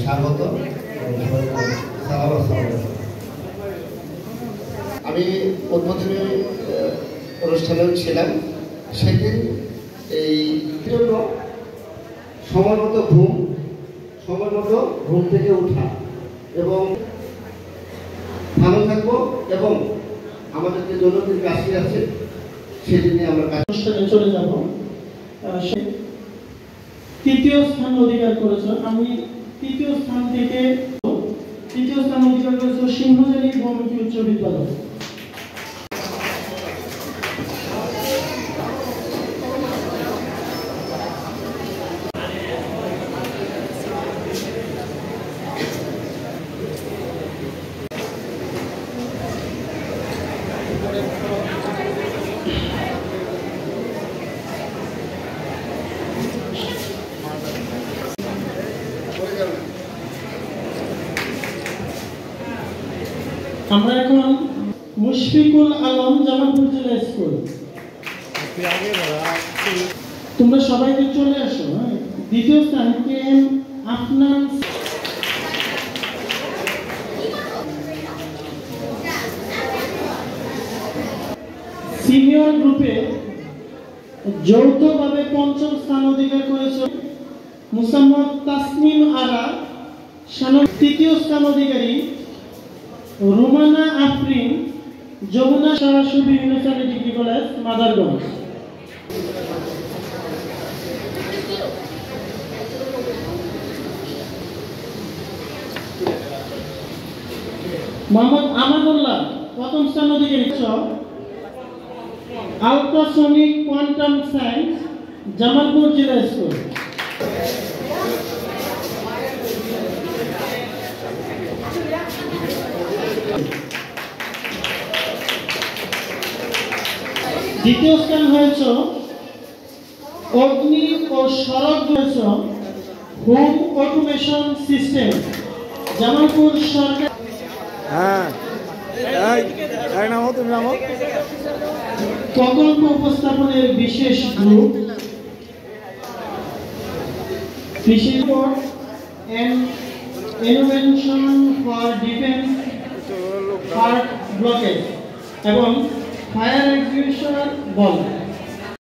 স্বাগত। আমি উদ্বোধনী অনুষ্ঠানেও ছিলাম সেদিন। এই জন্য সময় মতো ঘুম থেকে ওঠা এবং ভালো থাকবো এবং আমাদের যে জনপ্রিয় কাজটি আছে সেদিনে আমরা অনুষ্ঠানে চলে যাব। তৃতীয় স্থান অধিকার করেছে, আমি তৃতীয় স্থান অধিকার করেছে সিংহজানি বহুমুখী উচ্চ বিদ্যালয়। আমরা এখন মুশফিকুল আলম জামালপুর জেলা স্কুল, তোমরা সবাইকে চলে আসো। দ্বিতীয় স্থান কে এম আফনান। সিনিয়র গ্রুপে যৌথভাবে পঞ্চম স্থান অধিকার করেছে মুসাম্মদ তাসনিম আরা। তৃতীয় স্থান অধিকারী রুমানা আফরিন, যমুনা সরাসরি university degree college, Madarganj. Mohammad Amanullah প্রথম স্থান অধিকারী, আলট্রাসনিক কোয়ান্টাম সায়েন্স, জামালপুর জেলা স্কুল। দ্বিতীয় স্থান হয়েছে অগ্নি ও সড়ক হোম অটোমেশন সিস্টেম, জামালপুর সরকার। প্রকল্প উপস্থাপনের বিশেষ group innovation for defence blockage এবং ফায়ার এক্সটিংগুইশার বল।